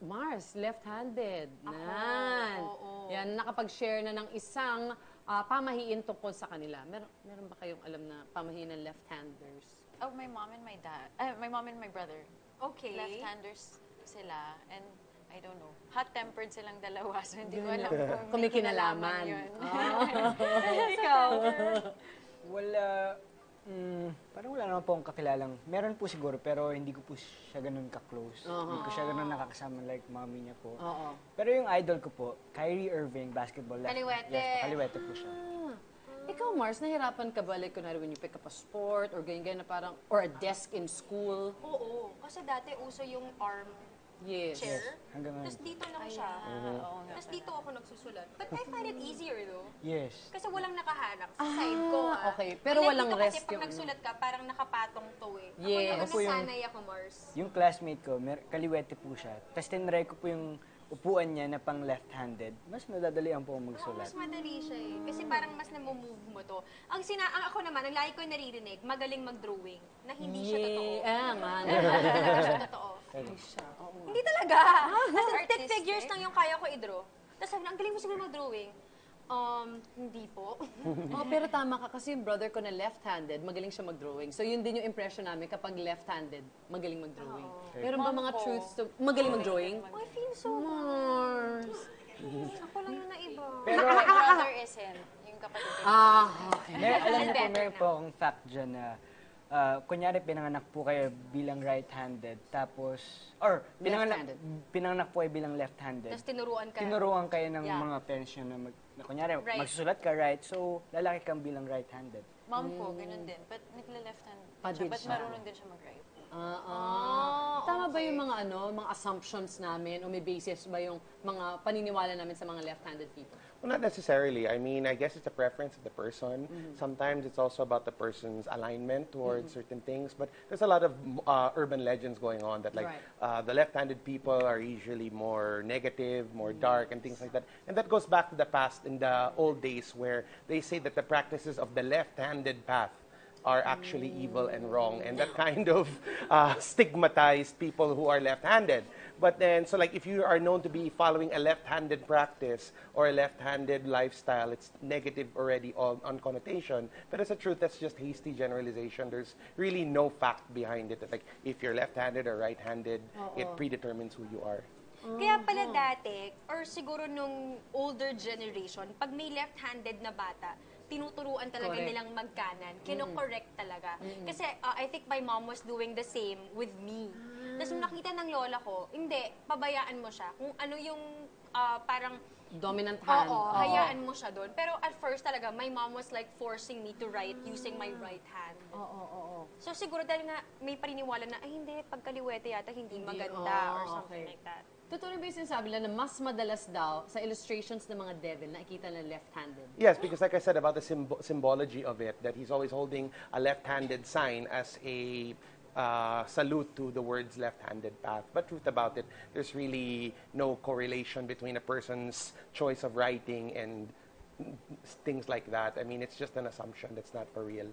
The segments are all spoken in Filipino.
Mars, left-handed. Yan, nakapag-share na ng isang pamahiin tungkol sa kanila. Meron ba kayong alam na pamahiin ng left-handers? Oh, my mom and my dad. My mom and my brother. Okay. Left-handers sila. And I don't know. Hot-tempered silang dalawa. So hindi ko alam kung may kinalaman yun. Ikaw? Wala. Parang wala naman po akong kakilalang. Meron po siguro, pero hindi ko po siya ganun ka-close. Hindi ko siya ganun nakakasama like mommy niya po. Pero yung idol ko po, Kyrie Irving, basketball. Kaliwete. Yes, kaliwete po siya. Ikaw, Mars, nahirapan ka ba? Like, kunwari, when you pick up a sport or ganyan na parang, or a desk in school? Oo. Kasi dati uso yung arm Yes. chair. Hanggang Tapos dito lang siya. Tapos dito ako nagsusulat. But I find it easier though. Yes. Kasi walang nakaharap sa side ko. Okay. Pero Unlike walang dito rest kasi pag yung nagsulat ka, parang nakapatong to eh. Yes. Ako naman nasanay ako, Mars. Yung classmate ko, kaliwete po siya. Tapos tinry ko po yung upuan niya na pang left-handed. Mas nadadalian po akong magsulat. Mas madali siya eh. Kasi parang mas namumove mo to. Ang ako naman, ang lagi ko naririnig, magaling mag-drawing. Na hindi siya totoo. Hindi talaga siya totoo. Hindi talaga. Stick figures lang yung kaya ko i-draw. Tapos sabi na, ang galing mo siguro mag-drawing. Hindi po. Pero tama ka kasi yung brother ko na left-handed, magaling siya mag-drawing. So yun din yung impression namin kapag left-handed, magaling mag-drawing. Meron ba mga truths to magaling mag-drawing? I feel so Mars. Ako lang yung naiba. Pero, My brother isn't. Yung kapatid ko. alam niyo po, meron po akong fact dyan na kunyari pinanganak po kayo bilang right-handed, tapos, or pinanganak po kayo bilang left-handed. Tapos tinuruan ka. Tinuruan kayo ng mga parents nyo na kunyari, magsusulat ka right, so lalaki kang bilang right-handed. Mom ko, ganun din. But nagla-left-hand Padid siya. But siya. marunong din siya mag-right. Tama ba yung mga mga assumptions namin o may basis ba yung mga paniniwala namin sa mga left-handed people? Well, not necessarily. I mean, I guess it's a preference of the person. Sometimes it's also about the person's alignment towards certain things. But there's a lot of urban legends going on that, like, the left-handed people are usually more negative, more dark, and things like that. And that goes back to the past, in the old days, where they say that the practices of the left-handed path are actually evil and wrong, and that kind of stigmatized people who are left-handed. But then, so like if you are known to be following a left-handed practice or a left-handed lifestyle, it's negative already on connotation. But as a truth, that's just hasty generalization. There's really no fact behind it. Like if you're left-handed or right-handed, it predetermines who you are. Kaya pala dati, or siguro nung older generation, pag may left-handed na bata, tinuturuan talaga nilang magkanan. Kino-correct talaga. Kasi I think my mom was doing the same with me. Tapos nung nakita ng lola ko, hindi, pabayaan mo siya. Kung ano yung parang dominant hand. Hayaan mo siya doon. Pero at first talaga, my mom was like forcing me to write using my right hand. So siguro dahil nga may paniniwala na, ay hindi, pagkaliwete yata hindi maganda or something like that. Totoo ba yung sinasabi lang na mas madalas daw sa illustrations ng mga devil nakikita na left-handed? Yes, because like I said about the symbology of it, that he's always holding a left-handed sign as a salute to the words left-handed path. But truth about it, there's really no correlation between a person's choice of writing and things like that. I mean, it's just an assumption that's not for real.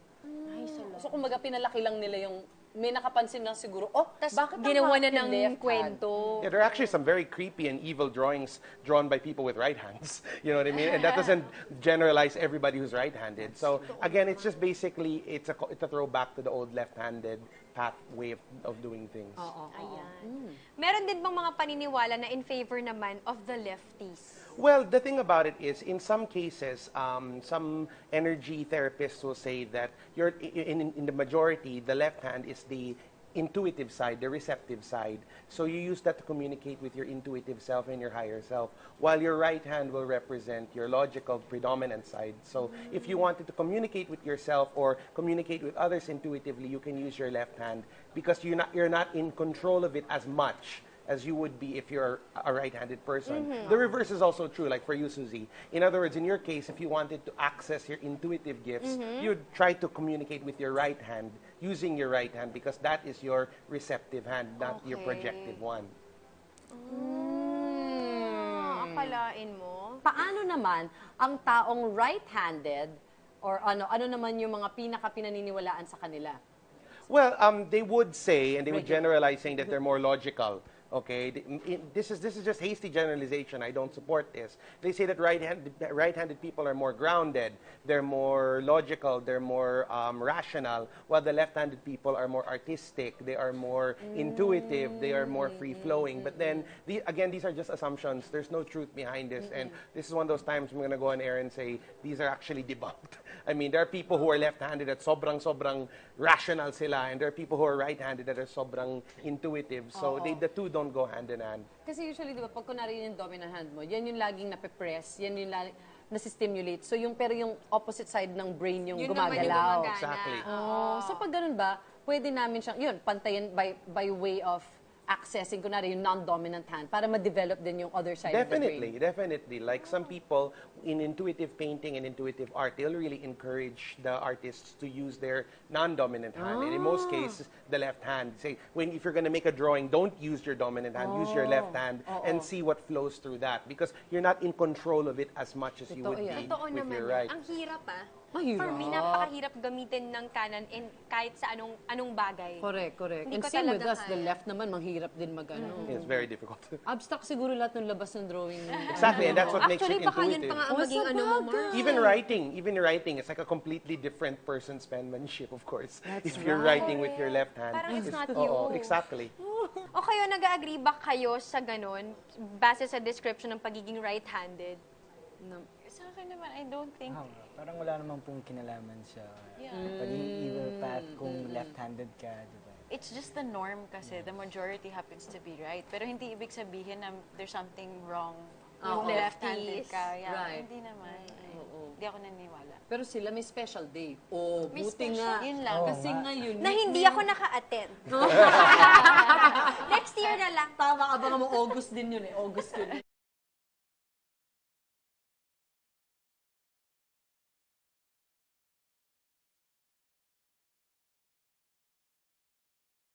So kumbaga pinalaki lang nila yung may nakapansin na siguro, bakit ginawa na ng kwento? Yeah, there are actually some very creepy and evil drawings drawn by people with right hands. You know what I mean? And that doesn't generalize everybody who's right-handed. So again, it's just basically, it's a throwback to the old left-handed path way of doing things. Ayan. Meron din bang mga paniniwala na in favor naman of the lefties? Well, the thing about it is, in some cases, some energy therapists will say that in the majority, the left hand is the intuitive side, the receptive side. So you use that to communicate with your intuitive self and your higher self, while your right hand will represent your logical predominant side. So if you wanted to communicate with yourself or communicate with others intuitively, you can use your left hand because you're not in control of it as much as you would be if you're a right-handed person. The reverse is also true, like for you, Suzi. In other words, in your case, if you wanted to access your intuitive gifts, you'd try to communicate with your right hand, using your right hand, because that is your receptive hand, not your projective one. Akalain mo? Paano naman ang taong right-handed or ano naman yung mga pinaka-pinaniniwalaan sa kanila? Well, they would say, and they would generalize saying that they're more logical. Okay, this is just hasty generalization. I don't support this. They say that right-handed people are more grounded, they're more logical, they're more rational, while the left-handed people are more artistic, they are more intuitive, they are more free-flowing. But then, again, these are just assumptions. There's no truth behind this, and this is one of those times I'm going to go on air and say these are actually debunked. I mean, there are people who are left-handed that sobrang rational sila, and there are people who are right-handed that are sobrang intuitive. So the two don't go hand in hand. Kasi usually, di ba, pag kunwari yung dominant hand mo, yan yung laging nape-press, yan yung laging nasi-stimulate. So pero yung opposite side ng brain yung Yun naman yung gumagalaw. gumagana. Exactly. So pag ganun ba, pwede namin siyang, yun, pantayin by way of accessing, kunwari, yung non-dominant hand para ma-develop din yung other side of the brain. Definitely. Like some people in intuitive painting and intuitive art, they'll really encourage the artists to use their non-dominant hand. And in most cases, the left hand. Say, if you're going to make a drawing, don't use your dominant hand, use your left hand and see what flows through that. Because you're not in control of it as much as you would be Totoo with naman your right. Ang hirap Mahirap. For me, napakahirap gamitin ng kanan in kahit sa anong bagay. Correct. Hindi And ko same with talaga us, the kaya. left naman, manghirap din mag-ano. It's very difficult. Abstract siguro lahat ng labas ng drawing. Exactly, and that's what makes Actually, it baka yun intuitive. pa nga ang maging ano mo, Mars. Even writing, it's like a completely different person's penmanship, of course. If you're writing with your left hand. Parang it's not Oo, you. exactly. O kayo, nag-agree ba kayo sa ganun, base sa description ng pagiging right-handed? Sa akin naman, I don't think... Parang wala namang pong kinalaman sa pagiging evil path kung left-handed ka, di ba? It's just the norm kasi. The majority happens to be right. Pero hindi ibig sabihin na there's something wrong yung left-handed ka. Yeah, Right. Hindi naman. Hindi ako naniniwala. Pero sila may special day. Oh, May buti special- nga. Yun lang. Kasi ngayon. Na hindi ako naka-attend. Next year na lang. Tama ka ba nga mo, August din yun eh. August yun.